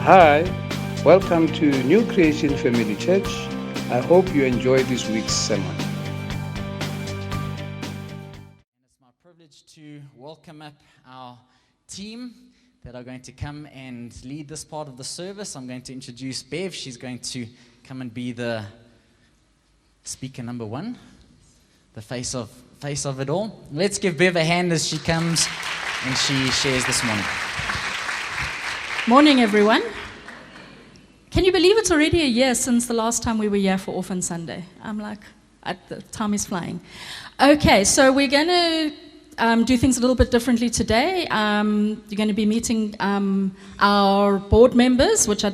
Hi, welcome to New Creation Family Church. I hope you enjoy this week's sermon. It's my privilege to welcome up our team that are going to come and lead this part of the service. I'm going to introduce Bev. She's going to come and be the speaker number one, the face of it all. Let's give Bev a hand as she comes and she shares this morning. Morning, everyone. Can you believe it's already a year since the last time we were here for Orphan Sunday? I'm like, the time is flying. Okay, so we're going to do things a little bit differently today. You're going to be meeting our board members, which I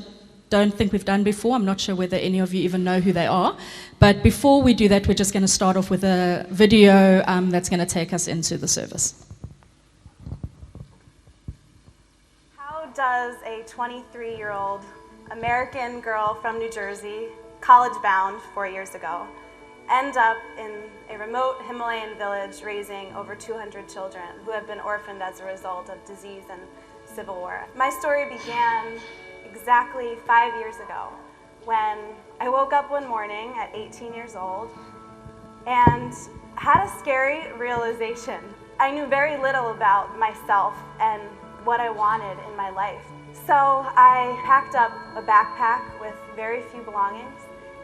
don't think we've done before. I'm not sure whether any of you even know who they are. But before we do that, we're just going to start off with a video that's going to take us into the service. Does a 23-year-old American girl from New Jersey, college-bound 4 years ago, end up in a remote Himalayan village raising over 200 children who have been orphaned as a result of disease and civil war? My story began exactly 5 years ago when I woke up one morning at 18 years old and had a scary realization. I knew very little about myself and what I wanted in my life. So I packed up a backpack with very few belongings,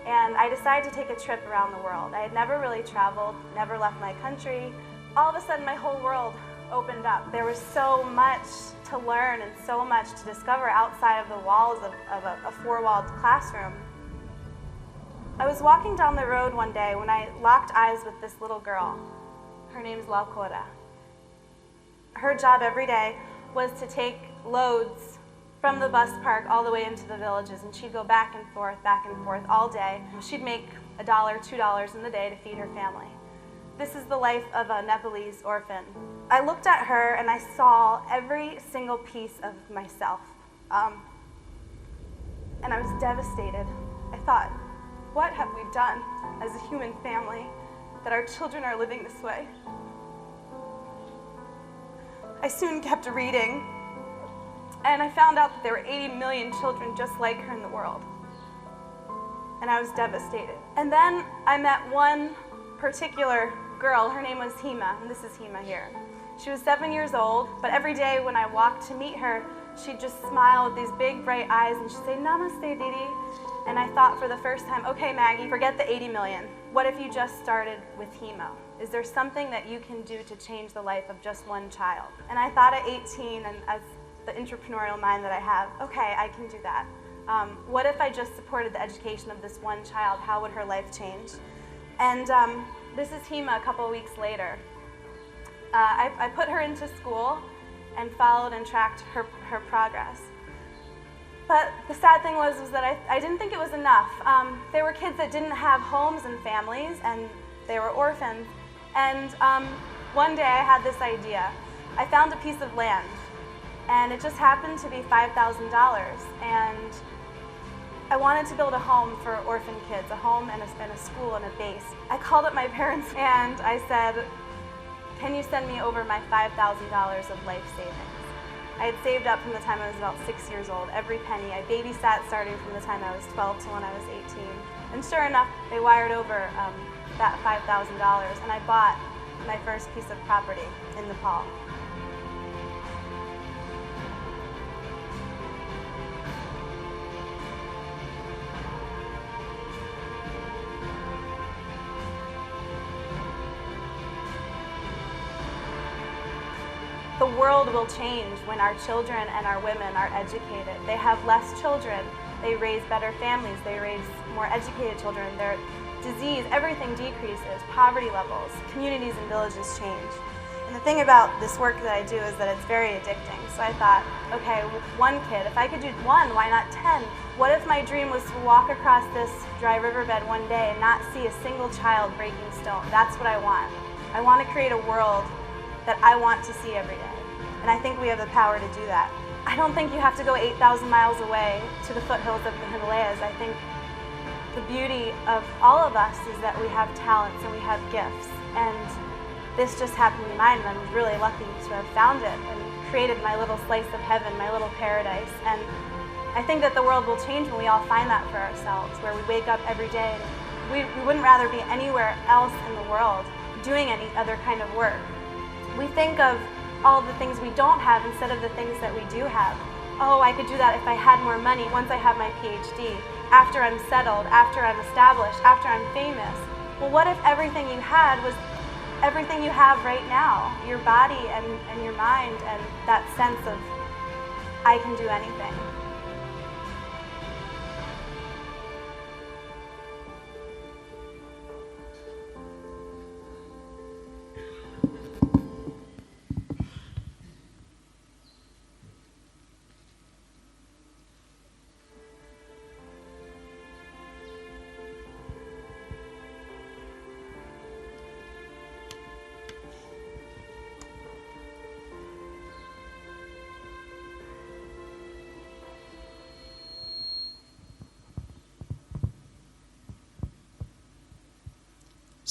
and I decided to take a trip around the world. I had never really traveled, never left my country. All of a sudden, my whole world opened up. There was so much to learn and so much to discover outside of the walls of a four-walled classroom. I was walking down the road one day when I locked eyes with this little girl. Her name's Laukora. Her job every day was to take loads from the bus park all the way into the villages, and she'd go back and forth all day. She'd make $1, $2 in the day to feed her family. This is the life of a Nepalese orphan. I looked at her and I saw every single piece of myself, and I was devastated. I thought, what have we done as a human family that our children are living this way? I soon kept reading, and I found out that there were 80 million children just like her in the world. And I was devastated. And then I met one particular girl. Her name was Hema, and this is Hema here. She was 7 years old, but every day when I walked to meet her, she'd just smile with these big, bright eyes, and she'd say, "Namaste, Didi." And I thought for the first time, okay, Maggie, forget the 80 million. What if you just started with Hema? Is there something that you can do to change the life of just one child? And I thought at 18, and as the entrepreneurial mind that I have, okay, I can do that. What if I just supported the education of this one child? How would her life change? And this is Hema a couple of weeks later. I put her into school and followed and tracked her progress. But the sad thing was that I didn't think it was enough. There were kids that didn't have homes and families, and they were orphans. And one day I had this idea. I found a piece of land, and it just happened to be $5,000. And I wanted to build a home for orphan kids, a home and a school and a base. I called up my parents and I said, "Can you send me over my $5,000 of life savings?" I had saved up from the time I was about 6 years old, every penny. I babysat starting from the time I was 12 to when I was 18. And sure enough, they wired over that $5,000, and I bought my first piece of property in Nepal. The world will change when our children and our women are educated. They have less children, they raise better families, they raise more educated children, their disease, everything decreases, poverty levels, communities and villages change. And the thing about this work that I do is that it's very addicting. So I thought, okay, one kid, if I could do one, why not 10? What if my dream was to walk across this dry riverbed one day and not see a single child breaking stone? That's what I want. I want to create a world that I want to see every day. And I think we have the power to do that. I don't think you have to go 8,000 miles away to the foothills of the Himalayas. I think the beauty of all of us is that we have talents and we have gifts. And this just happened to be mine, and I'm really lucky to have found it and created my little slice of heaven, my little paradise. And I think that the world will change when we all find that for ourselves, where we wake up every day and we wouldn't rather be anywhere else in the world doing any other kind of work. We think of all the things we don't have instead of the things that we do have. Oh, I could do that if I had more money once I have my PhD, after I'm settled, after I'm established, after I'm famous. Well, what if everything you had was everything you have right now? Your body and your mind and that sense of, I can do anything.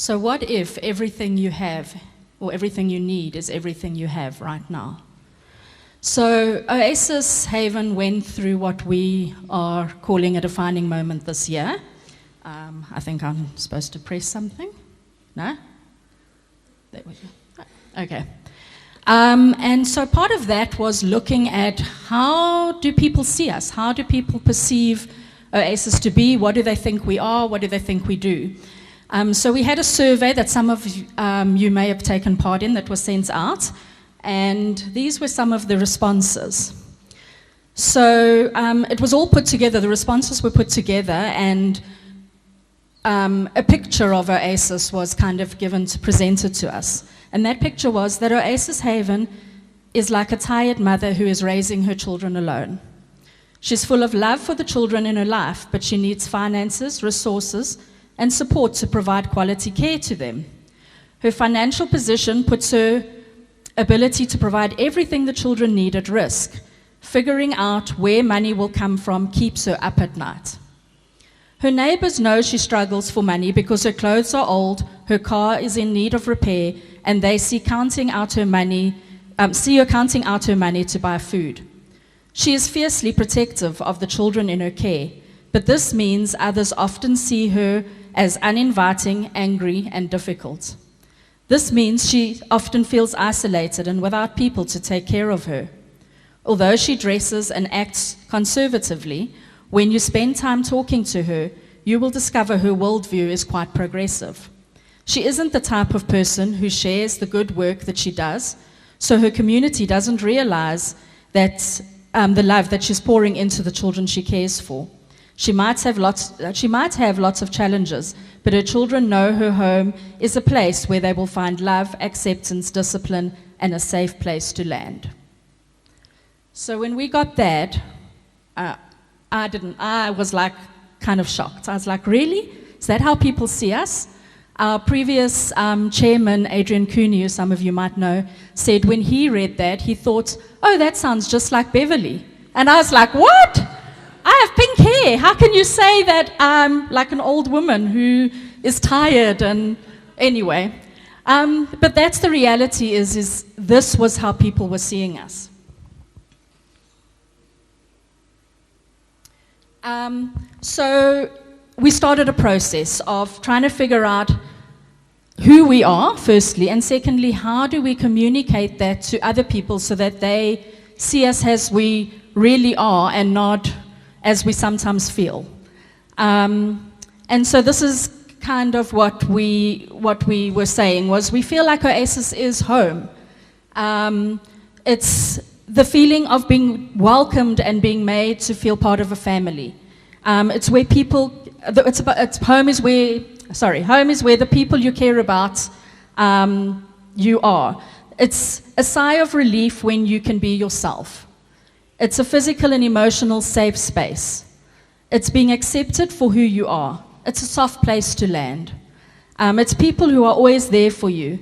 So what if everything you have, or everything you need, is everything you have right now? So Oasis Haven went through what we are calling a defining moment this year. I think I'm supposed to press something. No? There we go. Okay. And so part of that was looking at how do people see us? How do people perceive Oasis to be? What do they think we are? What do they think we do? So we had a survey that some of you may have taken part in that was sent out, and these were some of the responses. So it was all put together, the responses were put together, and a picture of Oasis was kind of presented to us. And that picture was that Oasis Haven is like a tired mother who is raising her children alone. She's full of love for the children in her life, but she needs finances, resources, and support to provide quality care to them. Her financial position puts her ability to provide everything the children need at risk. Figuring out where money will come from keeps her up at night. Her neighbors know she struggles for money because her clothes are old, her car is in need of repair, and they see her counting out her money to buy food. She is fiercely protective of the children in her care, but this means others often see her as uninviting, angry, and difficult. This means she often feels isolated and without people to take care of her. Although she dresses and acts conservatively, when you spend time talking to her, you will discover her worldview is quite progressive. She isn't the type of person who shares the good work that she does, so her community doesn't realize that the love that she's pouring into the children she cares for. She might have lots of challenges, but her children know her home is a place where they will find love, acceptance, discipline, and a safe place to land. So when we got that, I was like kind of shocked. I was like, really? Is that how people see us? Our previous chairman, Adrian Cooney, who some of you might know, said when he read that, he thought, oh, that sounds just like Beverly. And I was like, what? I have pink hair. How can you say that I'm like an old woman who is tired? And anyway, but that's the reality is this was how people were seeing us. So we started a process of trying to figure out who we are, firstly, and secondly, how do we communicate that to other people so that they see us as we really are and not as we sometimes feel. And so this is kind of what we were saying was we feel like Oasis is home. It's the feeling of being welcomed and being made to feel part of a family. It's where people, home is where the people you care about you are. It's a sigh of relief when you can be yourself. It's a physical and emotional safe space. It's being accepted for who you are. It's a soft place to land. It's people who are always there for you,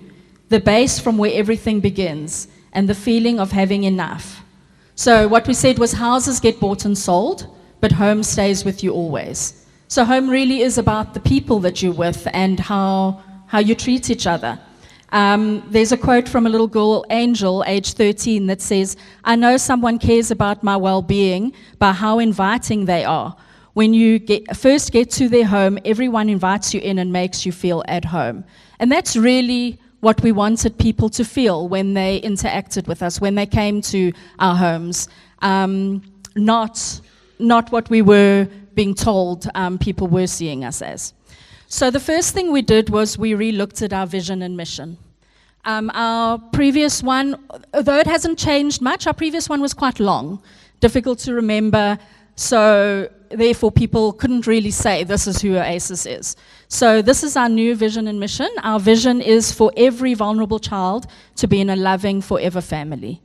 the base from where everything begins, and the feeling of having enough. So what we said was houses get bought and sold, but home stays with you always. So home really is about the people that you're with and how you treat each other. There's a quote from a little girl, Angel, age 13, that says, "I know someone cares about my well-being by how inviting they are. When you first get to their home, everyone invites you in and makes you feel at home." And that's really what we wanted people to feel when they interacted with us, when they came to our homes. Not what we were being told people were seeing us as. So the first thing we did was we re-looked at our vision and mission. Our previous one, although it hasn't changed much, our previous one was quite long, difficult to remember, so therefore people couldn't really say this is who Oasis is. So this is our new vision and mission. Our vision is for every vulnerable child to be in a loving forever family.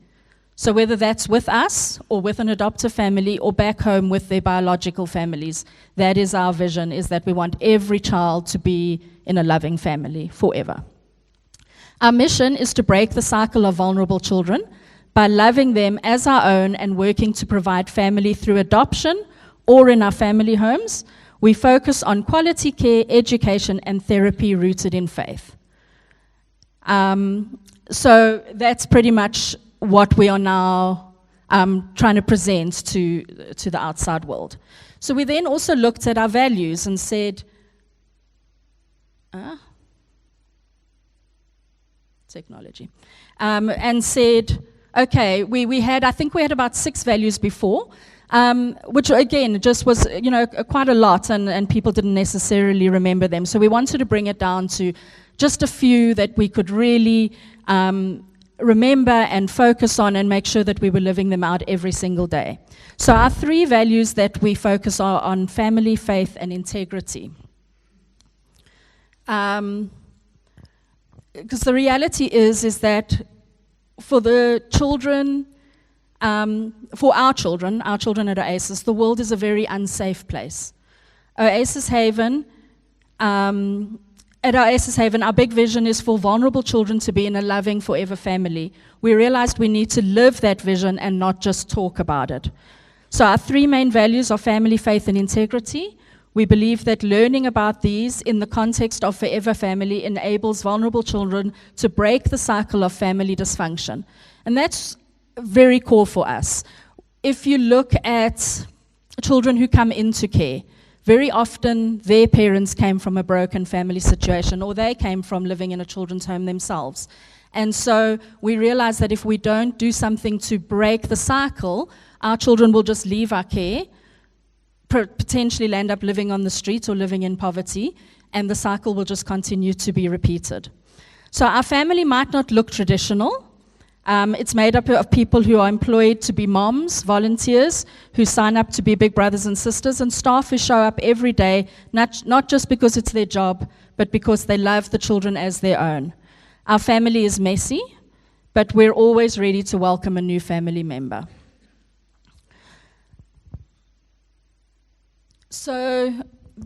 So whether that's with us or with an adoptive family or back home with their biological families, that is our vision, is that we want every child to be in a loving family forever. Our mission is to break the cycle of vulnerable children by loving them as our own and working to provide family through adoption or in our family homes. We focus on quality care, education, and therapy rooted in faith. So that's pretty much what we are now trying to present to the outside world. So we then also looked at our values and said, technology, and said, okay, I think we had about 6 values before, which again just was, quite a lot, and people didn't necessarily remember them. So we wanted to bring it down to just a few that we could really remember and focus on and make sure that we were living them out every single day. So our 3 values that we focus on family, faith, and integrity. Because the reality is that for the children, for our children at Oasis, the world is a very unsafe place. Oasis Haven, at Oasis Haven, our big vision is for vulnerable children to be in a loving forever family. We realized we need to live that vision and not just talk about it. So our 3 main values are family, faith, and integrity. We believe that learning about these in the context of forever family enables vulnerable children to break the cycle of family dysfunction. And that's very core for us. If you look at children who come into care, very often their parents came from a broken family situation, or they came from living in a children's home themselves. And so we realize that if we don't do something to break the cycle, our children will just leave our care, potentially end up living on the street or living in poverty, and the cycle will just continue to be repeated. So our family might not look traditional. It's made up of people who are employed to be moms, volunteers who sign up to be big brothers and sisters, and staff who show up every day, not just because it's their job, but because they love the children as their own. Our family is messy, but we're always ready to welcome a new family member. So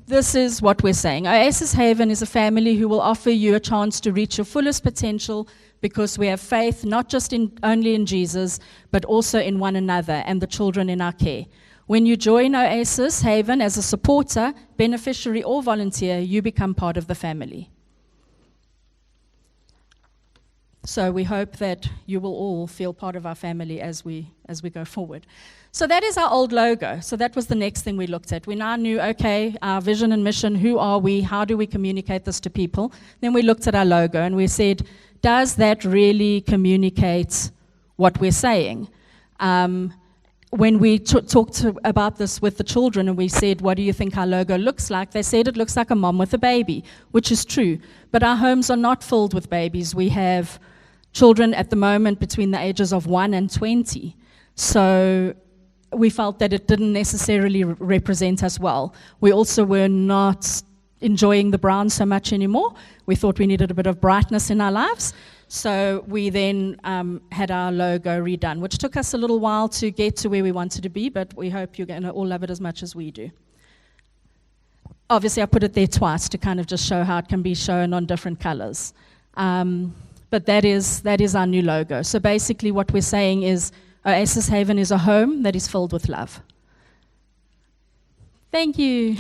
this is what we're saying. Oasis Haven is a family who will offer you a chance to reach your fullest potential because we have faith not just only in Jesus, but also in one another and the children in our care. When you join Oasis Haven as a supporter, beneficiary, or volunteer, you become part of the family. So we hope that you will all feel part of our family as we go forward. So that is our old logo. So that was the next thing we looked at. We now knew, okay, our vision and mission, who are we, how do we communicate this to people? Then we looked at our logo and we said, does that really communicate what we're saying? When we talked about this with the children and we said, what do you think our logo looks like? They said it looks like a mom with a baby, which is true. But our homes are not filled with babies. We have children at the moment between the ages of 1 and 20. So we felt that it didn't necessarily represent us well. We also were not enjoying the brown so much anymore. We thought we needed a bit of brightness in our lives. So we then had our logo redone, which took us a little while to get to where we wanted to be, but we hope you're going to all love it as much as we do. Obviously, I put it there twice to kind of just show how it can be shown on different colors. But that is our new logo. So basically what we're saying is Oasis Haven is a home that is filled with love. Thank you.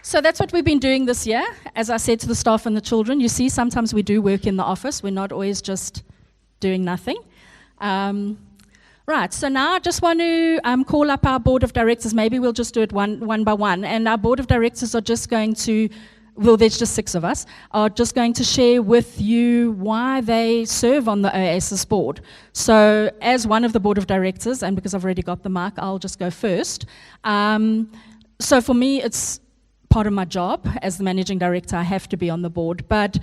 So that's what we've been doing this year. As I said to the staff and the children, you see, sometimes we do work in the office. We're not always just doing nothing. Right, so now I just want to call up our board of directors. Maybe we'll just do it one by one. And our board of directors are just going to, well, there's just 6 of us, are just going to share with you why they serve on the Oasis board. So as one of the board of directors, and because I've already got the mic, I'll just go first. So for me, it's part of my job. As the managing director, I have to be on the board. But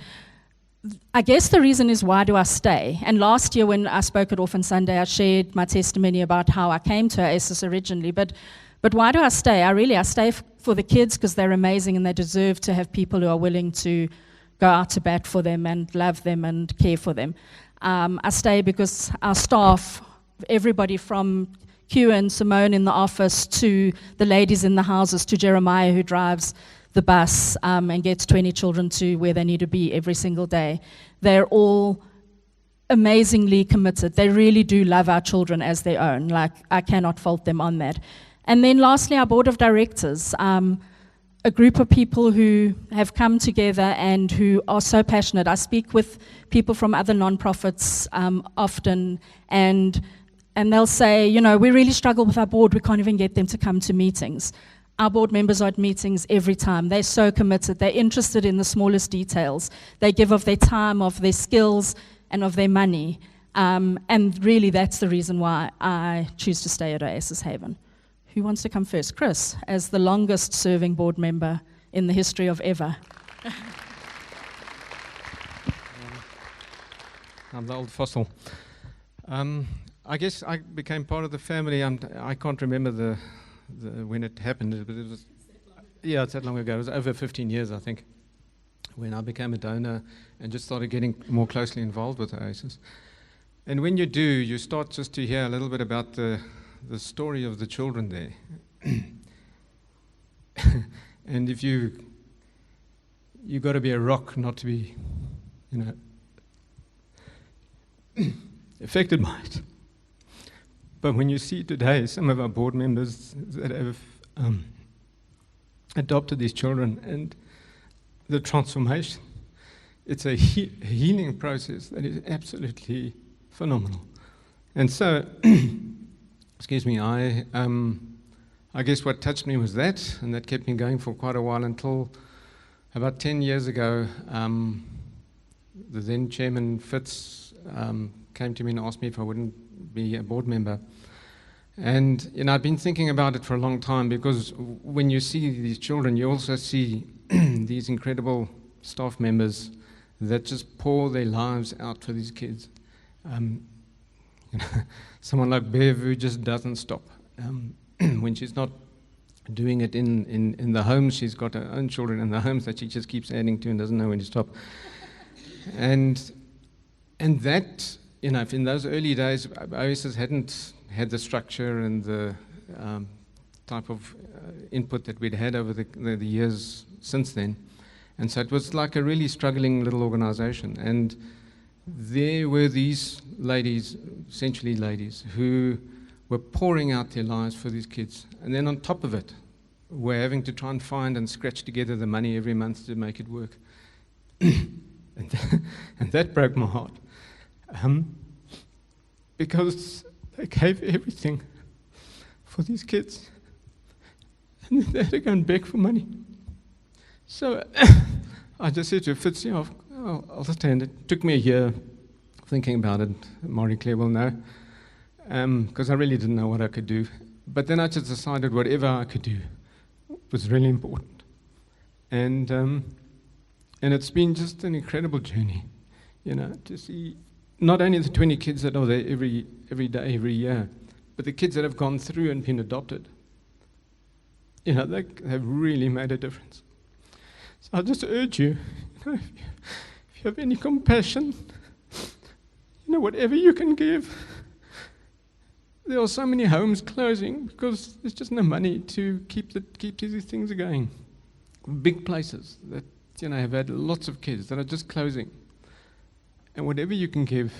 I guess the reason is, why do I stay? And last year when I spoke at Orphan Sunday, I shared my testimony about how I came to Oasis originally. But why do I stay? I stay for the kids because they're amazing and they deserve to have people who are willing to go out to bat for them and love them and care for them. I stay because our staff, everybody from Q and Simone in the office to the ladies in the houses to Jeremiah who drives the bus and gets 20 children to where they need to be every single day. They're all amazingly committed. They really do love our children as their own. Like, I cannot fault them on that. And then lastly, our board of directors, a group of people who have come together and who are so passionate. I speak with people from other non-profits often, and they'll say, you know, we really struggle with our board. We can't even get them to come to meetings. Our board members are at meetings every time. They're so committed. They're interested in the smallest details. They give of their time, of their skills, and of their money. And really, that's the reason why I choose to stay at Oasis Haven. Who wants to come first? Chris, as the longest serving board member in the history of ever. I'm the old fossil. I guess I became part of the family. I can't remember the when it happened, but it was, yeah, it's that long ago. It was over 15 years, I think, when I became a donor and just started getting more closely involved with Oasis. And when you do, you start just to hear a little bit about the story of the children there. And if you got to be a rock not to be, affected by it. But when you see today some of our board members that have adopted these children and the transformation, it's a healing process that is absolutely phenomenal. And so, excuse me, I guess what touched me was that, and that kept me going for quite a while until about 10 years ago, the then chairman, Fitz, came to me and asked me if I wouldn't be a board member. And I've been thinking about it for a long time, because when you see these children, you also see these incredible staff members that just pour their lives out for these kids. Someone like Bev, who just doesn't stop. When she's not doing it in the homes, she's got her own children in the homes that she just keeps adding to and doesn't know when to stop. And that, if in those early days, Oasis hadn't had the structure and the type of input that we'd had over the years since then. And so it was like a really struggling little organization. And there were these ladies, essentially ladies, who were pouring out their lives for these kids. And then on top of it, we're having to try and find and scratch together the money every month to make it work. and that broke my heart. Because they gave everything for these kids. And then they had to go and beg for money. So I just said to Fitz, I'll stand. It took me a year thinking about it. Marie-Claire will know. Because I really didn't know what I could do. But then I just decided whatever I could do was really important. And it's been just an incredible journey, to see not only the 20 kids that are there every day, every year, but the kids that have gone through and been adopted. They have really made a difference. So I just urge you, if you have any compassion, whatever you can give. There are so many homes closing because there's just no money to keep these things going. Big places that have had lots of kids that are just closing. And whatever you can give,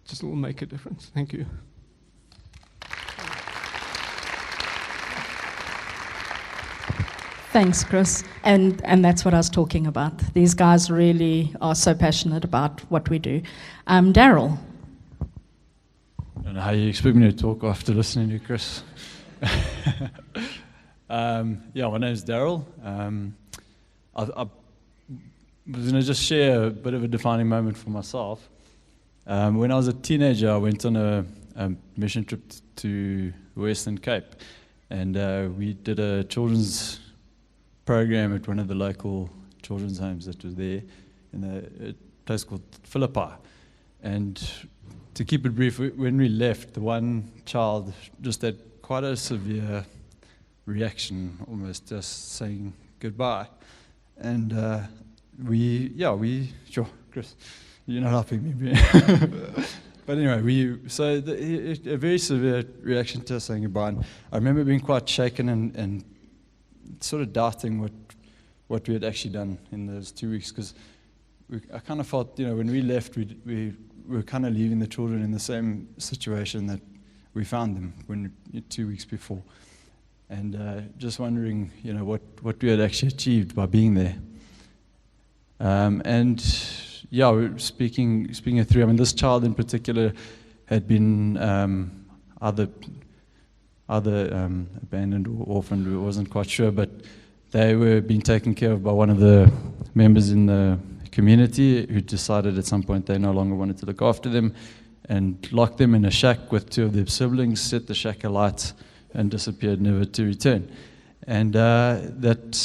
just will make a difference. Thank you. Thanks, Chris. And that's what I was talking about. These guys really are so passionate about what we do. Daryl. I don't know how you expect me to talk after listening to you, Chris. My name is Daryl. I was going to just share a bit of a defining moment for myself. When I was a teenager, I went on a mission trip to Western Cape, and we did a children's program at one of the local children's homes that was there in a place called Philippi. And to keep it brief, when we left, the one child just had quite a severe reaction, almost just saying goodbye. And sure, Chris, you're not helping me. But anyway, a very severe reaction to us saying goodbye. And I remember being quite shaken and sort of doubting what we had actually done in those 2 weeks, because I kind of felt, when we left, we were kind of leaving the children in the same situation that we found them 2 weeks before, and just wondering, what we had actually achieved by being there. Speaking it through. I mean, this child in particular had been either abandoned or orphaned. We wasn't quite sure, but they were being taken care of by one of the members in the community who decided at some point they no longer wanted to look after them, and locked them in a shack with two of their siblings, set the shack alight, and disappeared, never to return. And it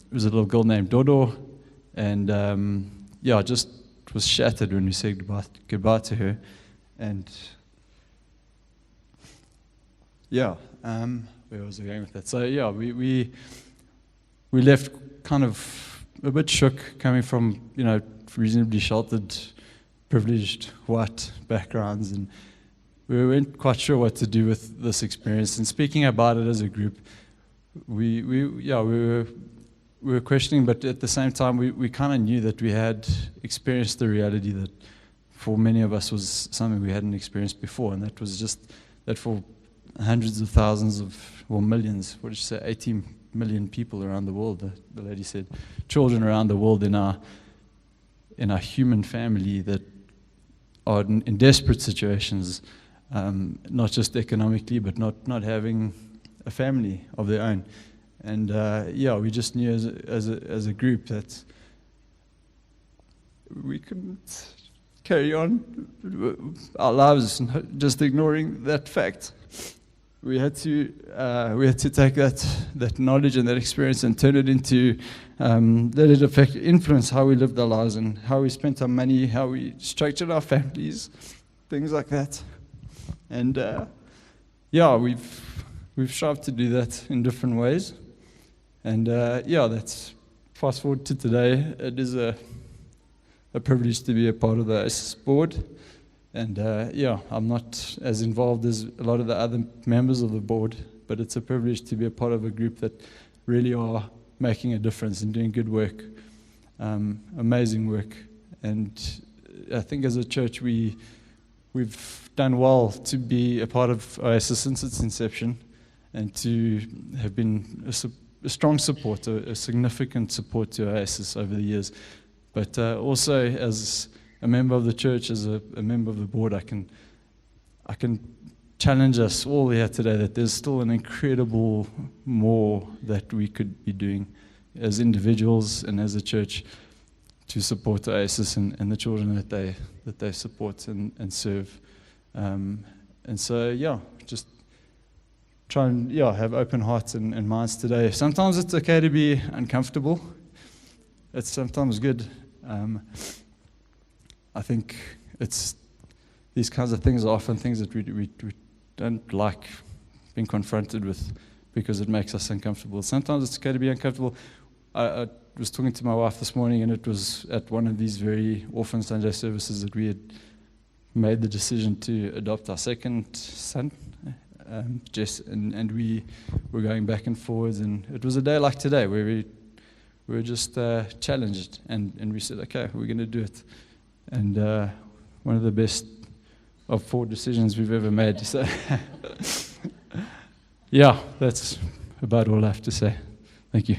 was a little girl named Dodo, and just was shattered when we said goodbye to her. And where was I going with that? So we left kind of a bit shook, coming from reasonably sheltered, privileged white backgrounds, and we weren't quite sure what to do with this experience. And speaking about it as a group, we were questioning, but at the same time, we kind of knew that we had experienced the reality that for many of us was something we hadn't experienced before, and that was just that for hundreds of thousands or millions, what did you say, 18 million people around the world, the lady said, children around the world in our human family that are in desperate situations, not just economically, but not having a family of their own. And we just knew as a group that we couldn't carry on our lives just ignoring that fact. We had to take that knowledge and that experience and turn it into let it influence how we lived our lives and how we spent our money, how we structured our families, things like that. And we've strived to do that in different ways. And that's fast forward to today. It is a privilege to be a part of the Oasis board. And I'm not as involved as a lot of the other members of the board, but it's a privilege to be a part of a group that really are making a difference and doing good work, amazing work. And I think as a church, we've done well to be a part of Oasis since its inception, and to have been a strong support, a significant support to Oasis over the years. But also as a member of the church, as a member of the board, I can challenge us all here today that there's still an incredible more that we could be doing as individuals and as a church to support Oasis and the children that they support and serve. And so, just try and have open hearts and minds today. Sometimes it's okay to be uncomfortable. It's sometimes good. I think these kinds of things are often things that we don't like being confronted with because it makes us uncomfortable. Sometimes it's okay to be uncomfortable. I was talking to my wife this morning, and it was at one of these very Orphan Sunday services that we had made the decision to adopt our second son, Jess, and we were going back and forwards, and it was a day like today where we were just challenged, and we said, okay, we're going to do it. And one of the best of 4 decisions we've ever made. So, that's about all I have to say. Thank you.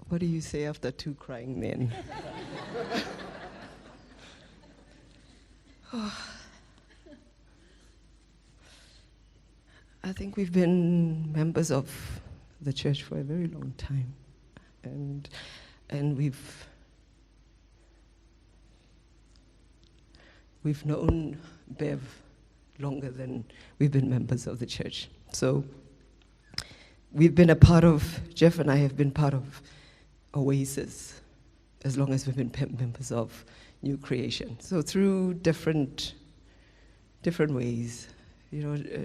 What do you say after 2 crying men? I think we've been members of the church for a very long time, and we've known Bev longer than we've been members of the church. So we've been a part of, Jeff and I have been part of Oasis as long as we've been members of New Creation. So through different ways,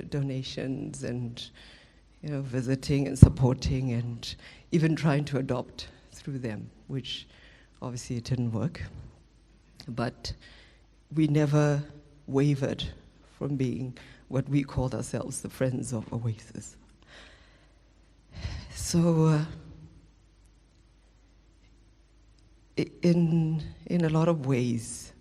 donations and, visiting and supporting and even trying to adopt through them, which obviously it didn't work. But we never wavered from being what we called ourselves, the Friends of Oasis. So in a lot of ways,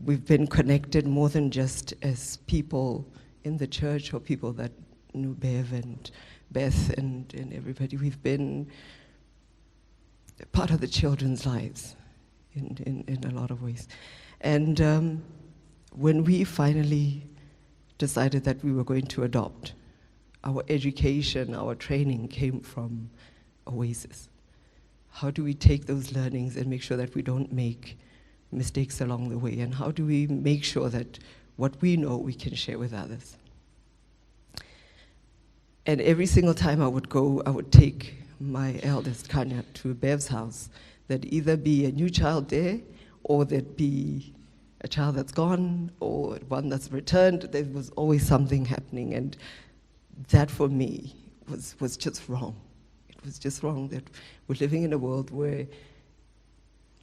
we've been connected more than just as people in the church or people that knew Bev and Beth and everybody. We've been part of the children's lives in a lot of ways. And when we finally decided that we were going to adopt, our education, our training came from Oasis. How do we take those learnings and make sure that we don't make mistakes along the way? And how do we make sure that what we know we can share with others? And every single time I would go, I would take my eldest, Kanya, to Bev's house. There'd either be a new child there, or there'd be a child that's gone, or one that's returned. There was always something happening, and that for me was just wrong. It was just wrong that we're living in a world where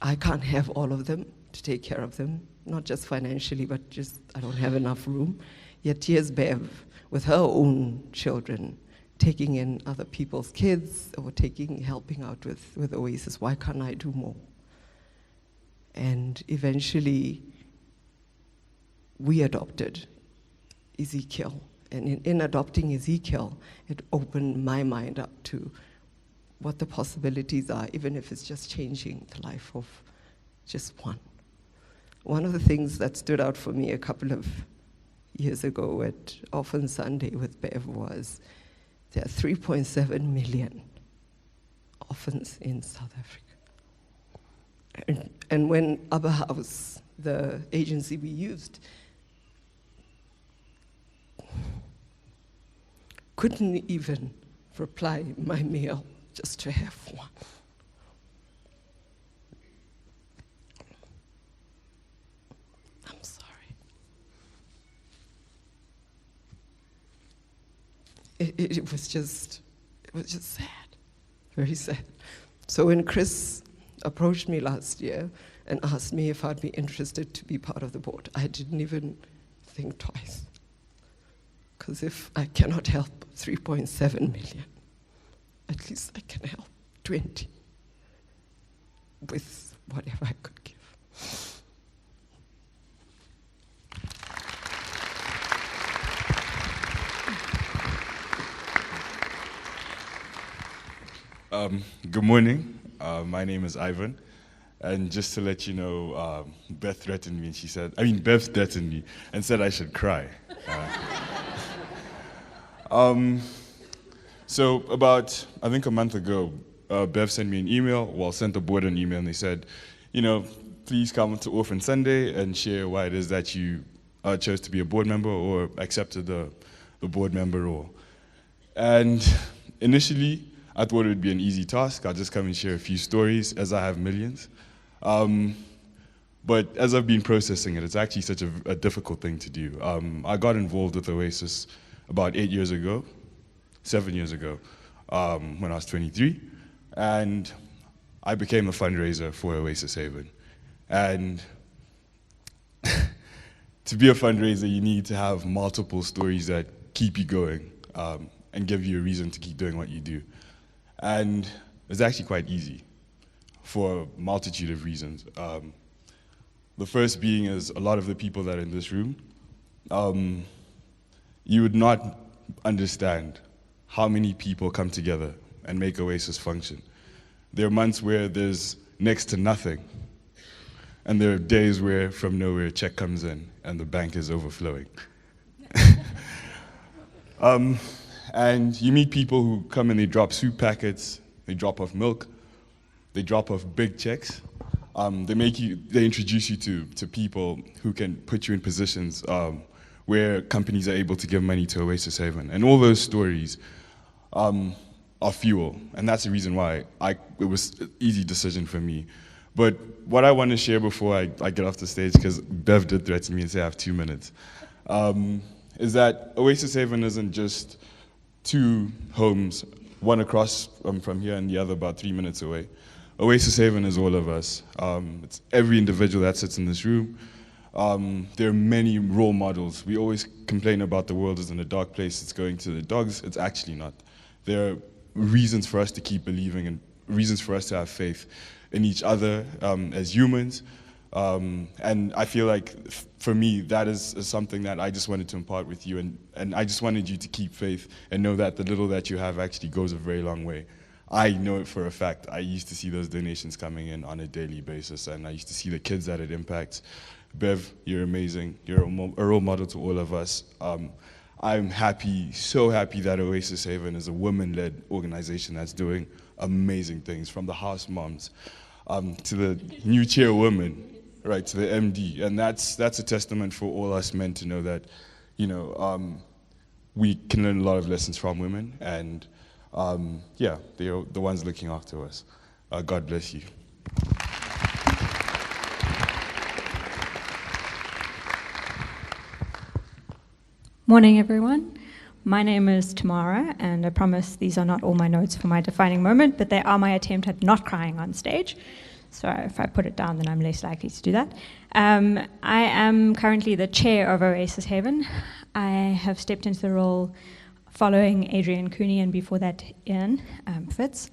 I can't have all of them to take care of them, not just financially, but just I don't have enough room. Yet here's Bev with her own children, taking in other people's kids or helping out with Oasis. Why can't I do more? And eventually, we adopted Ezekiel. And in adopting Ezekiel, it opened my mind up to what the possibilities are, even if it's just changing the life of just one. One of the things that stood out for me a couple of years ago at Orphan Sunday with Bev was there are 3.7 million orphans in South Africa. And when Abba House, the agency we used, couldn't even reply my mail just to have one. I'm sorry. It was just sad, very sad. So when Chris approached me last year and asked me if I'd be interested to be part of the board, I didn't even think twice. Because if I cannot help 3.7 million, at least I can help 20 with whatever I could give. Good morning. My name is Ivan. And just to let you know, Bev threatened me and said I should cry. So about, I think a month ago, Bev sent me an email, sent the board an email, and they said, please come to Orphan Sunday and share why it is that you chose to be a board member or accepted the board member role. And initially, I thought it would be an easy task. I'd just come and share a few stories, as I have millions. But as I've been processing it, it's actually such a difficult thing to do. I got involved with Oasis about 7 years ago, when I was 23, and I became a fundraiser for Oasis Haven. And to be a fundraiser, you need to have multiple stories that keep you going and give you a reason to keep doing what you do. And it's actually quite easy for a multitude of reasons. The first being is a lot of the people that are in this room you would not understand how many people come together and make Oasis function. There are months where there's next to nothing, and there are days where from nowhere a check comes in and the bank is overflowing. And you meet people who come and they drop soup packets, they drop off milk, they drop off big checks. They introduce you to people who can put you in positions where companies are able to give money to Oasis Haven. And all those stories are fuel. And that's the reason why it was an easy decision for me. But what I want to share before I get off the stage, because Bev did threaten me and say I have 2 minutes, is that Oasis Haven isn't just 2 homes, one across from here and the other about 3 minutes away. Oasis Haven is all of us. It's every individual that sits in this room. There are many role models. We always complain about the world is in a dark place, it's going to the dogs. It's actually not. There are reasons for us to keep believing and reasons for us to have faith in each other as humans. And I feel like, for me, that is something that I just wanted to impart with you. And I just wanted you to keep faith and know that the little that you have actually goes a very long way. I know it for a fact. I used to see those donations coming in on a daily basis, and I used to see the kids that it impacts. Bev, you're amazing. You're a role model to all of us. I'm happy, so happy that Oasis Haven is a women-led organization that's doing amazing things, from the house moms to the new chairwoman, right, to the MD. And that's a testament for all us men to know that, we can learn a lot of lessons from women, and they're the ones looking after us. God bless you. Morning, everyone. My name is Tamara, and I promise these are not all my notes for my defining moment, but they are my attempt at not crying on stage. So if I put it down, then I'm less likely to do that. I am currently the chair of Oasis Haven. I have stepped into the role following Adrian Cooney, and before that, Ian Fitz.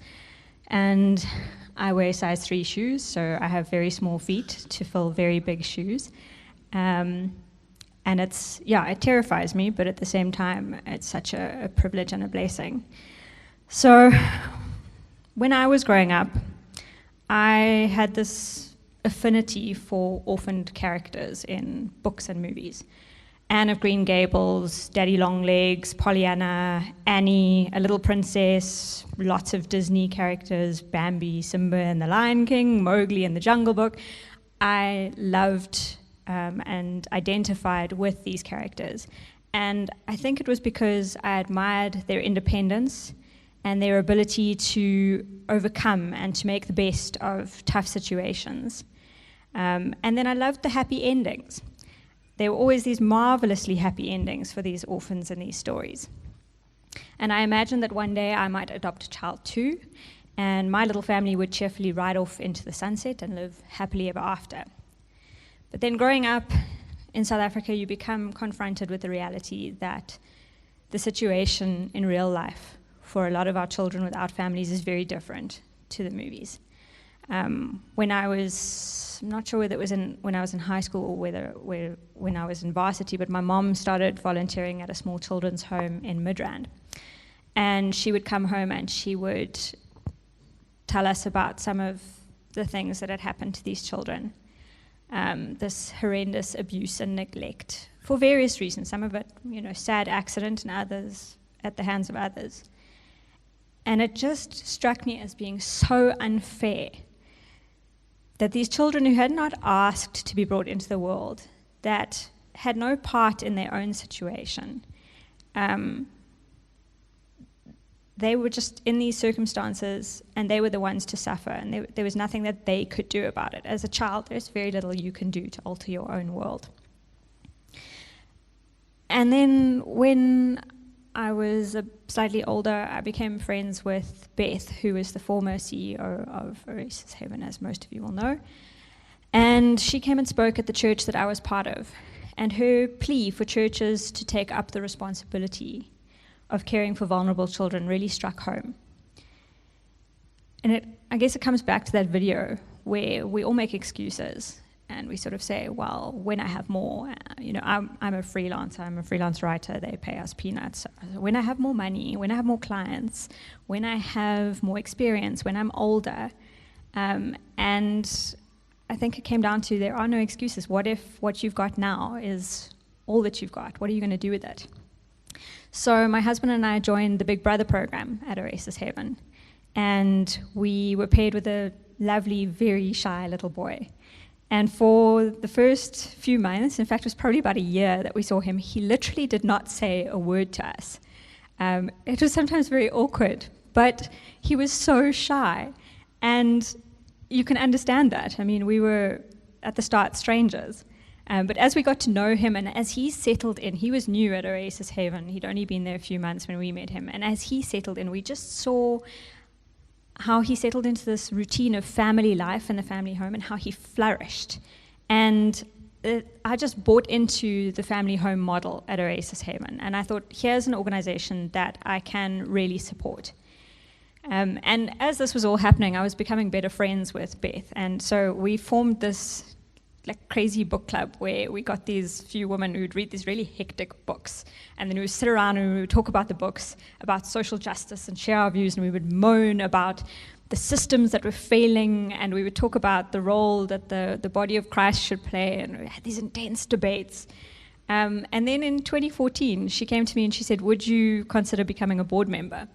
And I wear size 3 shoes, so I have very small feet to fill very big shoes. And it terrifies me, but at the same time, it's such a privilege and a blessing. So when I was growing up, I had this affinity for orphaned characters in books and movies. Anne of Green Gables, Daddy Longlegs, Pollyanna, Annie, A Little Princess, lots of Disney characters, Bambi, Simba and the Lion King, Mowgli and the Jungle Book. I loved and identified with these characters. And I think it was because I admired their independence and their ability to overcome and to make the best of tough situations. And then I loved the happy endings. There were always these marvelously happy endings for these orphans in these stories. And I imagined that one day I might adopt a child too, and my little family would cheerfully ride off into the sunset and live happily ever after. But then growing up in South Africa, you become confronted with the reality that the situation in real life for a lot of our children without families is very different to the movies. When I was, I'm not sure whether it was when I was in high school or when I was in varsity, but my mom started volunteering at a small children's home in Midrand. And she would come home and she would tell us about some of the things that had happened to these children. This horrendous abuse and neglect for various reasons, some of it, sad accident, and others at the hands of others. And it just struck me as being so unfair that these children who had not asked to be brought into the world, that had no part in their own situation, they were just in these circumstances, and they were the ones to suffer, and there was nothing that they could do about it. As a child, there's very little you can do to alter your own world. And then when I was slightly older, I became friends with Beth, who is the former CEO of Oasis Haven, as most of you will know. And she came and spoke at the church that I was part of. And her plea for churches to take up the responsibility of caring for vulnerable children really struck home. And I guess it comes back to that video where we all make excuses. and we sort of say, well, when I have more, I'm a freelancer, I'm a freelance writer, they pay us peanuts. So when I have more money, when I have more clients, when I have more experience, when I'm older, and I think it came down to there are no excuses. What if what you've got now is all that you've got? What are you going to do with it? So my husband and I joined the Big Brother program at Oasis Haven, and we were paired with a lovely, very shy little boy. And for the first few months, in fact, it was probably about a year that we saw him, he literally did not say a word to us. It was sometimes very awkward, but he was so shy. And you can understand that. I mean, we were, at the start, strangers. But as we got to know him and as he settled in, he was new at Oasis Haven. He'd only been there a few months when we met him. And as he settled in, we just saw how he settled into this routine of family life in the family home and how he flourished. And I just bought into the family home model at Oasis Haven. And I thought, here's an organization that I can really support. And as this was all happening, I was becoming better friends with Beth. And so we formed this crazy book club where we got these few women who'd read these really hectic books, and then we would sit around and we would talk about the books, about social justice, and share our views, and we would moan about the systems that were failing, and we would talk about the role that the body of Christ should play, and we had these intense debates. And then in 2014, she came to me and she said, would you consider becoming a board member?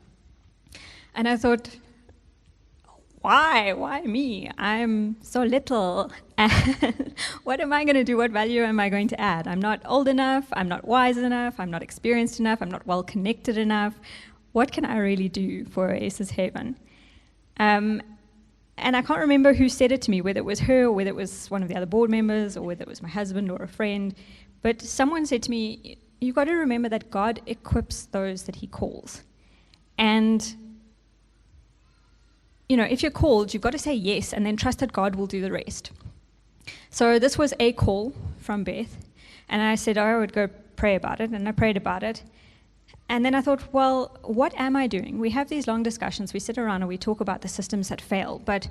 And I thought, why me? I'm so little. And what am I going to do? What value am I going to add? I'm not old enough. I'm not wise enough. I'm not experienced enough. I'm not well connected enough. What can I really do for Oasis Haven? And I can't remember who said it to me, whether it was her or whether it was one of the other board members or whether it was my husband or a friend. But someone said to me, you've got to remember that God equips those that he calls. And if you're called, you've got to say yes and then trust that God will do the rest. So this was a call from Beth, and I said, I would go pray about it, and I prayed about it. And then I thought, well, what am I doing? We have these long discussions, we sit around and we talk about the systems that fail, but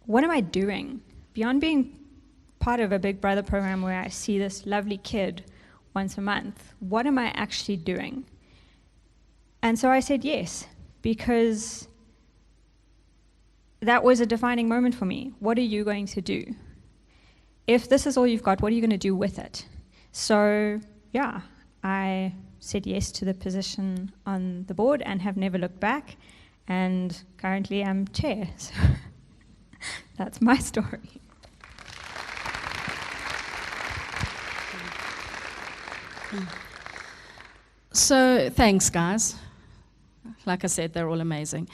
what am I doing? Beyond being part of a Big Brother program where I see this lovely kid once a month, what am I actually doing? And so I said yes, because that was a defining moment for me. What are you going to do? If this is all you've got, what are you going to do with it? So, yeah, I said yes to the position on the board and have never looked back. And currently I'm chair. So that's my story. So, thanks, guys. Like I said, they're all amazing.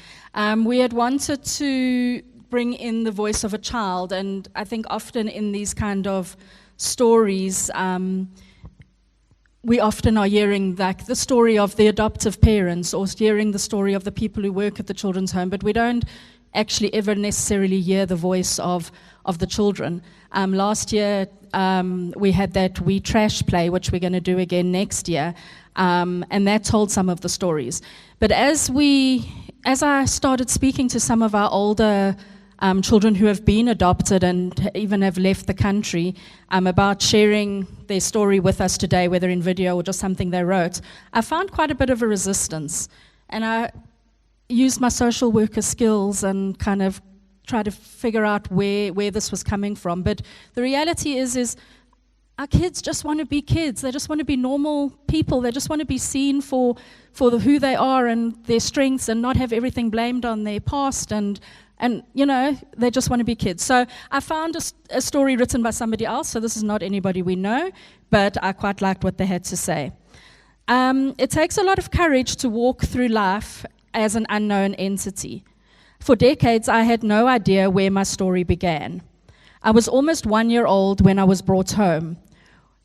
We had wanted to bring in the voice of a child, and I think often in these kind of stories, we often are hearing the story of the adoptive parents or hearing the story of the people who work at the children's home, but we don't actually ever necessarily hear the voice of the children. Last year, we had that We Trash play, which we're going to do again next year, and that told some of the stories. But as I started speaking to some of our older children who have been adopted and even have left the country about sharing their story with us today, whether in video or just something they wrote, I found quite a bit of a resistance. And I used my social worker skills and kind of try to figure out where this was coming from. But the reality is our kids just want to be kids. They just want to be normal people. They just want to be seen for who they are and their strengths and not have everything blamed on their past. And they just want to be kids. So I found a story written by somebody else. So this is not anybody we know, but I quite liked what they had to say. It takes a lot of courage to walk through life as an unknown entity. For decades, I had no idea where my story began. I was almost 1 year old when I was brought home.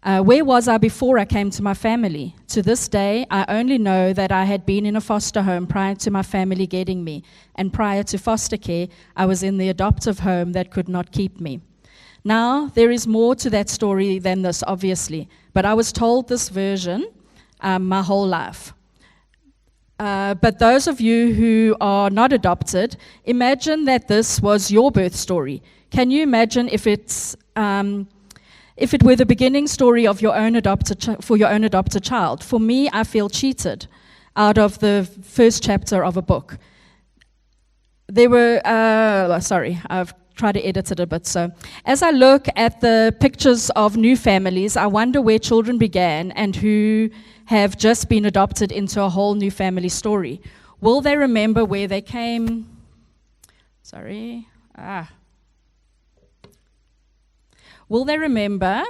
Where was I before I came to my family? To this day, I only know that I had been in a foster home prior to my family getting me, and prior to foster care, I was in the adoptive home that could not keep me. Now, there is more to that story than this, obviously, but I was told this version my whole life. But those of you who are not adopted, imagine that this was your birth story. Can you imagine if it's if it were the beginning story of your own for your own adopted child. For me, I feel cheated out of the first chapter of a book. There were, sorry, I've tried to edit it a bit. So, as I look at the pictures of new families, I wonder where children began and who have just been adopted into a whole new family story. Will they remember where they came? Sorry. Will they remember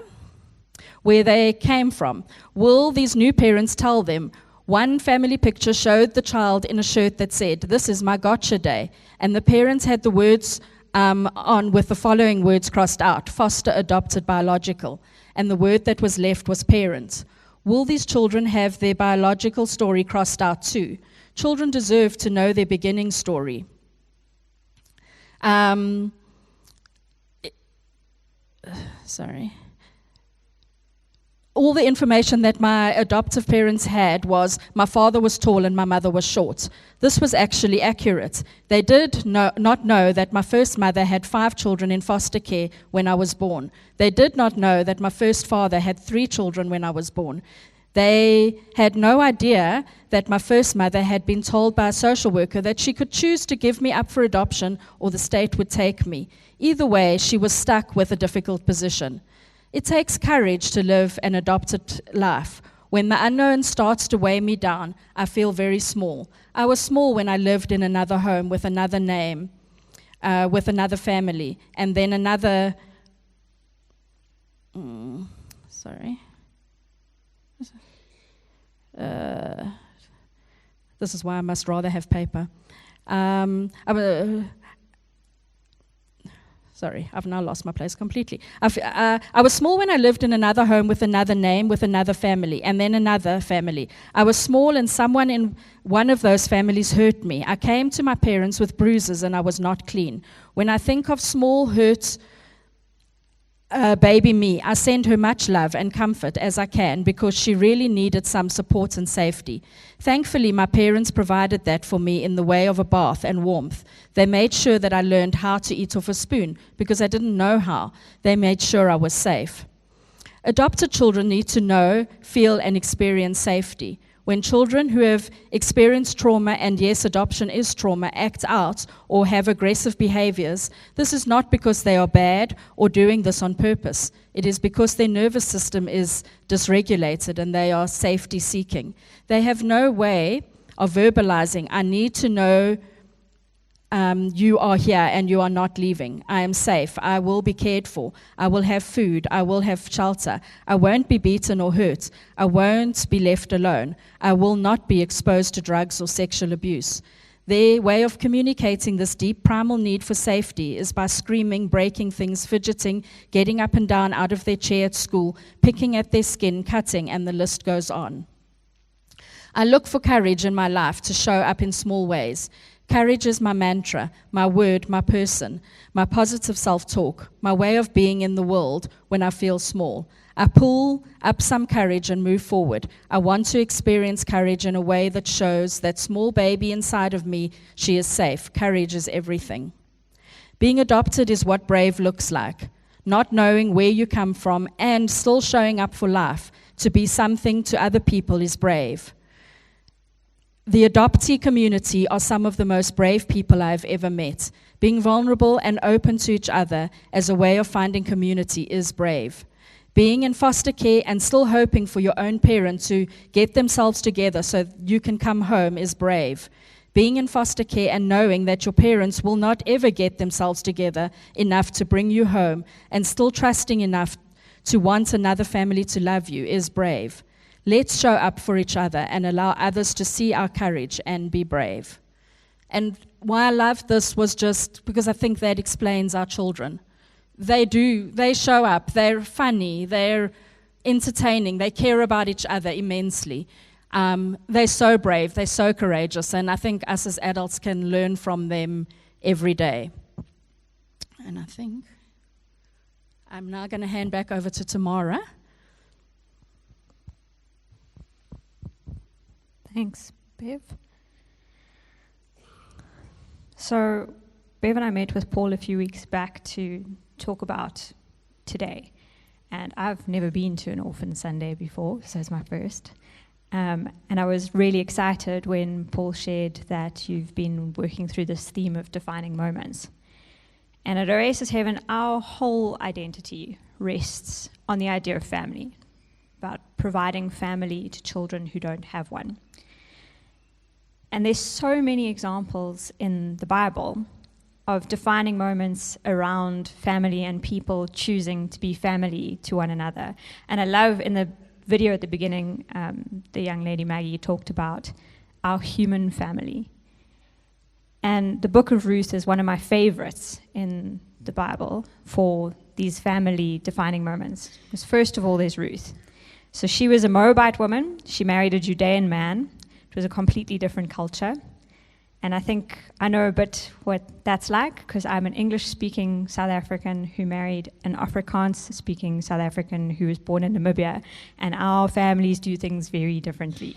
where they came from? Will these new parents tell them? One family picture showed the child in a shirt that said, "This is my gotcha day." And the parents had the words on with the following words crossed out: foster, adopted, biological. And the word that was left was parent. Will these children have their biological story crossed out too? Children deserve to know their beginning story. Sorry. All the information that my adoptive parents had was my father was tall and my mother was short. This was actually accurate. They did not know that my first mother had 5 children in foster care when I was born. They did not know that my first father had 3 children when I was born. They had no idea that my first mother had been told by a social worker that she could choose to give me up for adoption or the state would take me. Either way, she was stuck with a difficult position. It takes courage to live an adopted life. When the unknown starts to weigh me down, I feel very small. I was small when I lived in another home with another name, with another family, and then another... this is why I must rather have paper. Sorry, I've now lost my place completely. I was small when I lived in another home with another name, with another family, and then another family. I was small and someone in one of those families hurt me. I came to my parents with bruises and I was not clean. When I think of small hurt baby me, I send her much love and comfort as I can because she really needed some support and safety. Thankfully, my parents provided that for me in the way of a bath and warmth. They made sure that I learned how to eat off a spoon because I didn't know how. They made sure I was safe. Adopted children need to know, feel, and experience safety. When children who have experienced trauma, and yes, adoption is trauma, act out or have aggressive behaviors, this is not because they are bad or doing this on purpose. It is because their nervous system is dysregulated and they are safety seeking. They have no way of verbalizing, I need to know you are here and you are not leaving. I am safe. I will be cared for. I will have food. I will have shelter. I won't be beaten or hurt. I won't be left alone. I will not be exposed to drugs or sexual abuse. Their way of communicating this deep primal need for safety is by screaming, breaking things, fidgeting, getting up and down out of their chair at school, picking at their skin, cutting, and the list goes on. I look for courage in my life to show up in small ways. Courage is my mantra, my word, my person, my positive self-talk, my way of being in the world when I feel small. I pull up some courage and move forward. I want to experience courage in a way that shows that small baby inside of me, she is safe. Courage is everything. Being adopted is what brave looks like. Not knowing where you come from and still showing up for life. To be something to other people is brave. The adoptee community are some of the most brave people I've ever met. Being vulnerable and open to each other as a way of finding community is brave. Being in foster care and still hoping for your own parents to get themselves together so you can come home is brave. Being in foster care and knowing that your parents will not ever get themselves together enough to bring you home and still trusting enough to want another family to love you is brave. Let's show up for each other and allow others to see our courage and be brave. And why I love this was just because I think that explains our children. They show up, they're funny, they're entertaining, they care about each other immensely. They're so brave, they're so courageous, and I think us as adults can learn from them every day. And I think I'm now going to hand back over to Tamara. Thanks, Bev. So, Bev and I met with Paul a few weeks back to talk about today. And I've never been to an Orphan Sunday before, so it's my first. And I was really excited when Paul shared that you've been working through this theme of defining moments. And at Oasis Heaven, our whole identity rests on the idea of family, about providing family to children who don't have one. And there's so many examples in the Bible of defining moments around family and people choosing to be family to one another. And I love in the video at the beginning, the young lady Maggie talked about our human family. And the book of Ruth is one of my favorites in the Bible for these family defining moments. Because first of all, there's Ruth. So she was a Moabite woman. She married a Judean man. It was a completely different culture. And I think I know a bit what that's like, because I'm an English-speaking South African who married an Afrikaans-speaking South African who was born in Namibia, and our families do things very differently,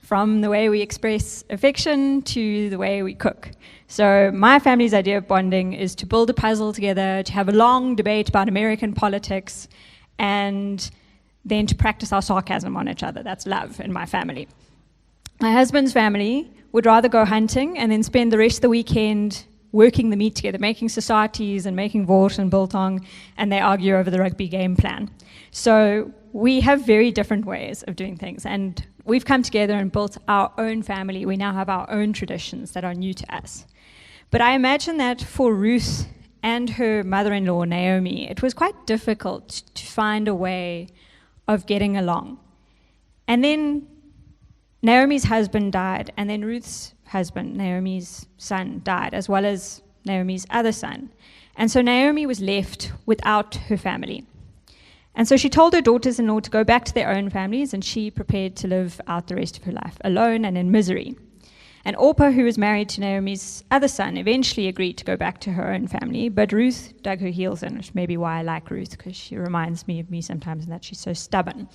from the way we express affection to the way we cook. So my family's idea of bonding is to build a puzzle together, to have a long debate about American politics, and then to practice our sarcasm on each other. That's love in my family. My husband's family would rather go hunting and then spend the rest of the weekend working the meat together, making societies and making wors and biltong, and they argue over the rugby game plan. So we have very different ways of doing things, and we've come together and built our own family. We now have our own traditions that are new to us. But I imagine that for Ruth and her mother-in-law, Naomi, it was quite difficult to find a way of getting along. And then Naomi's husband died, and then Ruth's husband, Naomi's son, died, as well as Naomi's other son. And so Naomi was left without her family. And so she told her daughters-in-law to go back to their own families, and she prepared to live out the rest of her life alone and in misery. And Orpah, who was married to Naomi's other son, eventually agreed to go back to her own family, but Ruth dug her heels in, which may be why I like Ruth, because she reminds me of me sometimes in that she's so stubborn.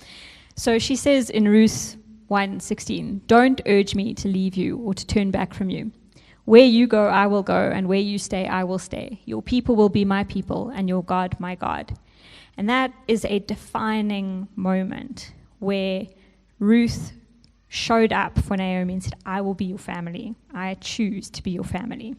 So she says in Ruth 1:16, "Don't urge me to leave you or to turn back from you. Where you go, I will go, and where you stay, I will stay. Your people will be my people, and your God, my God." And that is a defining moment where Ruth showed up for Naomi and said, "I will be your family. I choose to be your family."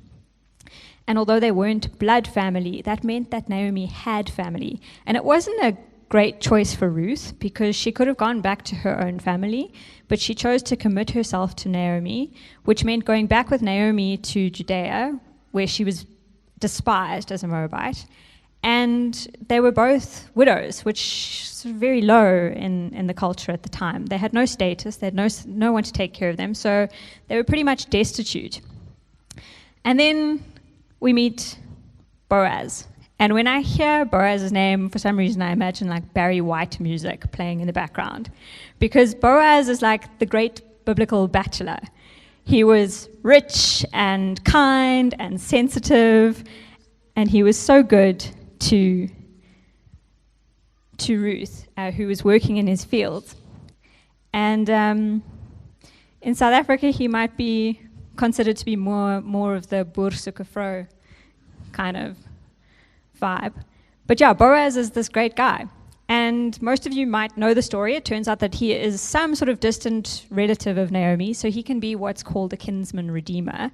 And although they weren't blood family, that meant that Naomi had family. And it wasn't a great choice for Ruth, because she could have gone back to her own family, but she chose to commit herself to Naomi, which meant going back with Naomi to Judea, where she was despised as a Moabite. And they were both widows, which is very low in the culture at the time. They had no status, they had no one to take care of them, so they were pretty much destitute. And then we meet Boaz. And when I hear Boaz's name, for some reason I imagine like Barry White music playing in the background. Because Boaz is like the great biblical bachelor. He was rich and kind and sensitive, and he was so good to Ruth, who was working in his fields. And in South Africa, he might be considered to be more of the boer soeke vrou kind of vibe. But yeah, Boaz is this great guy. And most of you might know the story. It turns out that he is some sort of distant relative of Naomi, so he can be what's called a kinsman redeemer.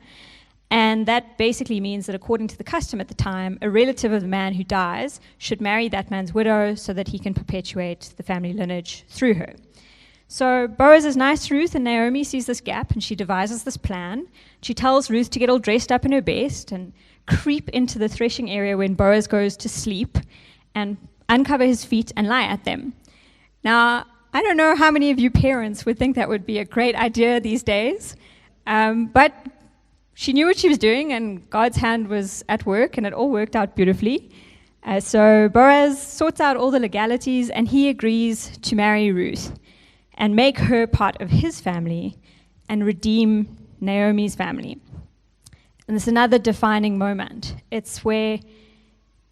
And that basically means that according to the custom at the time, a relative of the man who dies should marry that man's widow so that he can perpetuate the family lineage through her. So Boaz is nice to Ruth, and Naomi sees this gap, and she devises this plan. She tells Ruth to get all dressed up in her best and creep into the threshing area when Boaz goes to sleep and uncover his feet and lie at them. Now, I don't know how many of you parents would think that would be a great idea these days, but she knew what she was doing, and God's hand was at work, and it all worked out beautifully. So Boaz sorts out all the legalities, and he agrees to marry Ruth and make her part of his family and redeem Naomi's family. And it's another defining moment. It's where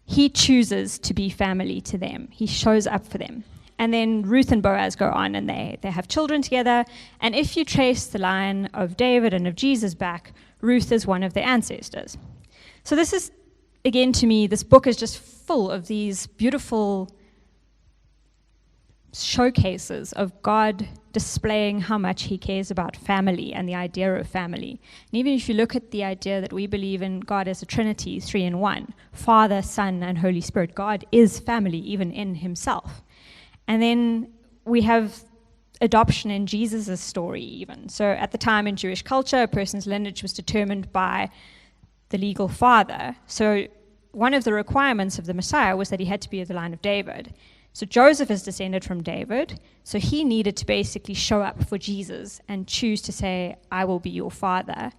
he chooses to be family to them. He shows up for them. And then Ruth and Boaz go on, and they have children together. And if you trace the line of David and of Jesus back, Ruth is one of their ancestors. So this is, again, to me, this book is just full of these beautiful showcases of God displaying how much he cares about family and the idea of family. And even if you look at the idea that we believe in God as a Trinity, 3 in 1, Father, Son, and Holy Spirit, God is family even in himself. And then we have adoption in Jesus' story even. So at the time in Jewish culture, a person's lineage was determined by the legal father. So one of the requirements of the Messiah was that he had to be of the line of David. So Joseph is descended from David, so he needed to basically show up for Jesus and choose to say, I will be your father,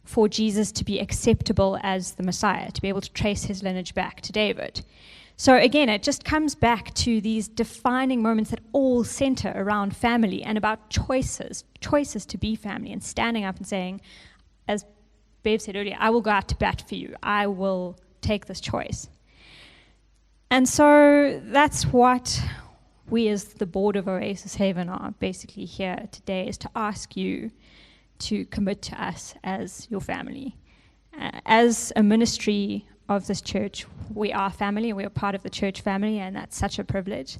for Jesus to be acceptable as the Messiah, to be able to trace his lineage back to David. So again, it just comes back to these defining moments that all center around family and about choices to be family, and standing up and saying, as Bev said earlier, I will go out to bat for you. I will take this choice. And so that's what we as the board of Oasis Haven are basically here today, is to ask you to commit to us as your family. As a ministry of this church, we are family, and we are part of the church family, and that's such a privilege.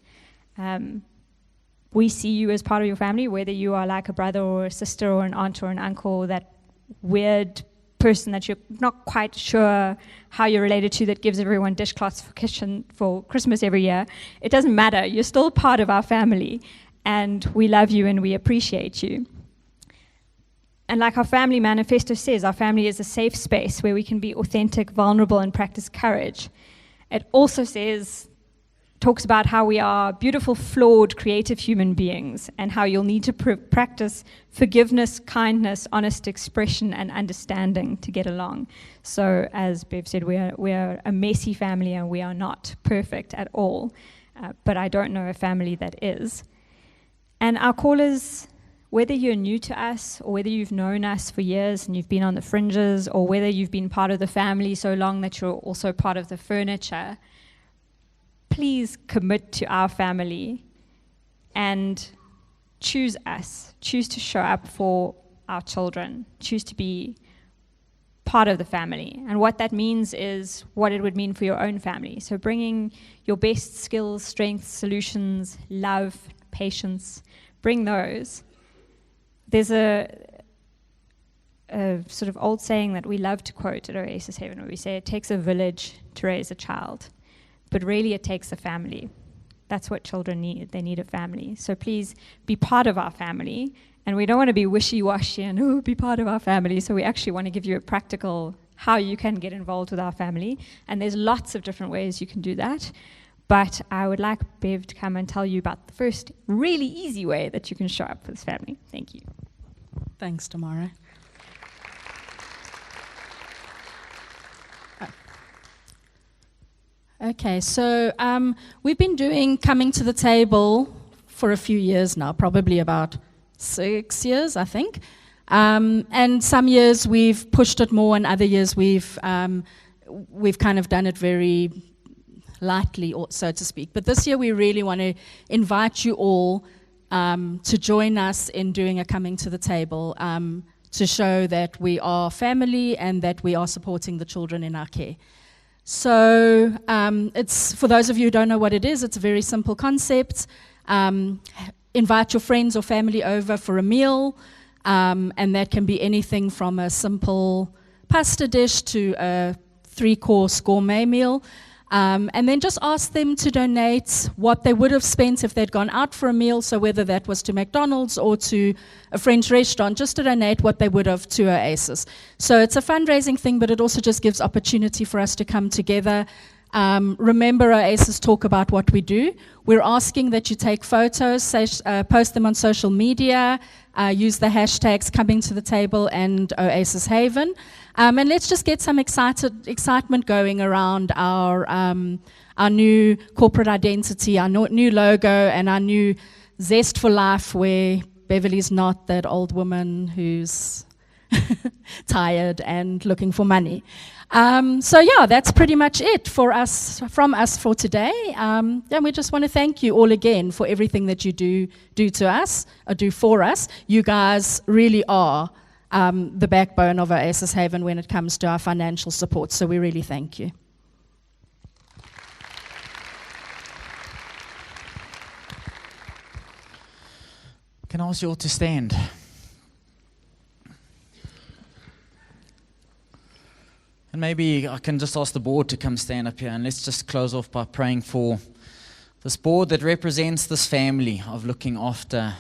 We see you as part of your family, whether you are like a brother or a sister or an aunt or an uncle, that weird person that you're not quite sure how you're related to, that gives everyone dishcloths for Christmas every year. It doesn't matter. You're still part of our family, and we love you and we appreciate you. And like our family manifesto says, our family is a safe space where we can be authentic, vulnerable, and practice courage. It also talks about how we are beautiful, flawed, creative human beings, and how you'll need to practice forgiveness, kindness, honest expression, and understanding to get along. So as Bev said, we are a messy family, and we are not perfect at all. But I don't know a family that is. And our call is, whether you're new to us, or whether you've known us for years and you've been on the fringes, or whether you've been part of the family so long that you're also part of the furniture, please commit to our family and choose us. Choose to show up for our children. Choose to be part of the family. And what that means is what it would mean for your own family. So bringing your best skills, strengths, solutions, love, patience, bring those. There's a sort of old saying that we love to quote at Oasis Haven, where we say it takes a village to raise a child. But really, it takes a family. That's what children need. They need a family. So please be part of our family. And we don't want to be wishy-washy and, be part of our family. So we actually want to give you a practical how you can get involved with our family. And there's lots of different ways you can do that. But I would like Bev to come and tell you about the first really easy way that you can show up for this family. Thank you. Thanks, Tamara. Okay, so we've been doing Coming to the Table for a few years now, probably about 6 years, I think. And some years we've pushed it more, and other years we've kind of done it very lightly, or so to speak. But this year we really want to invite you all to join us in doing a Coming to the Table, to show that we are family and that we are supporting the children in our care. So it's, for those of you who don't know what it is, it's a very simple concept. Invite your friends or family over for a meal, and that can be anything from a simple pasta dish to a 3-course gourmet meal. And then just ask them to donate what they would have spent if they'd gone out for a meal, so whether that was to McDonald's or to a French restaurant, just to donate what they would have to Oasis. So it's a fundraising thing, but it also just gives opportunity for us to come together. Remember, Oasis talk about what we do. We're asking that you take photos, post them on social media, use the hashtags Coming to the Table and Oasis Haven. And let's just get some excitement going around our new corporate identity, our new logo, and our new zest for life, where Beverly's not that old woman who's tired and looking for money. So yeah, that's pretty much it from us for today. And we just want to thank you all again for everything that you do to us, or do for us. You guys really are the backbone of Oasis Haven when it comes to our financial support. So we really thank you. Can I ask you all to stand? And maybe I can just ask the board to come stand up here, and let's just close off by praying for this board that represents this family of looking after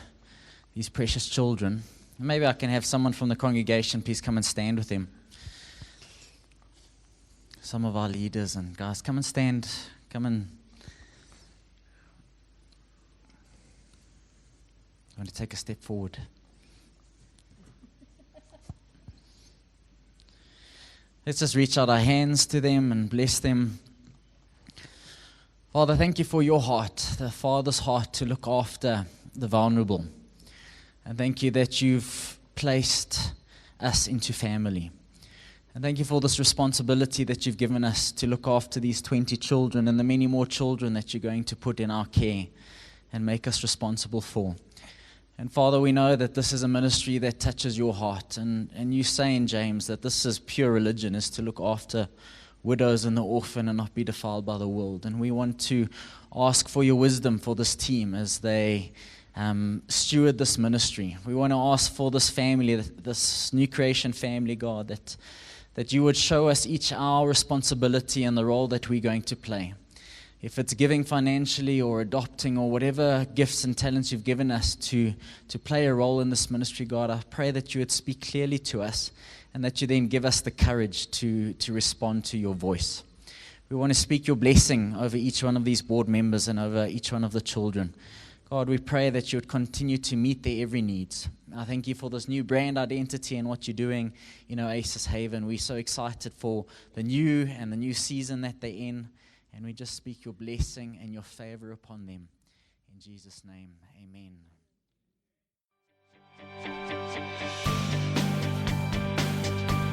these precious children. And maybe I can have someone from the congregation please come and stand with them. Some of our leaders and guys, come and stand. Come and. I'm going to take a step forward. Let's just reach out our hands to them and bless them. Father, thank you for your heart, the Father's heart to look after the vulnerable. And thank you that you've placed us into family. And thank you for this responsibility that you've given us to look after these 20 children and the many more children that you're going to put in our care and make us responsible for. And Father, we know that this is a ministry that touches your heart. And you say in James that this is pure religion, is to look after widows and the orphan and not be defiled by the world. And we want to ask for your wisdom for this team as they steward this ministry. We want to ask for this family, this new creation family, God, that you would show us each our responsibility and the role that we're going to play. If it's giving financially or adopting or whatever gifts and talents you've given us to play a role in this ministry, God, I pray that you would speak clearly to us and that you then give us the courage to respond to your voice. We want to speak your blessing over each one of these board members and over each one of the children. God, we pray that you would continue to meet their every needs. I thank you for this new brand identity and what you're doing in Oasis Haven. We're so excited for the new season that they're in. And we just speak your blessing and your favor upon them. In Jesus' name, amen.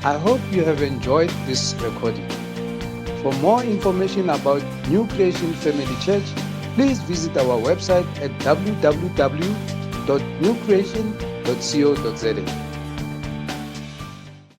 I hope you have enjoyed this recording. For more information about New Creation Family Church, please visit our website at www.newcreation.co.za.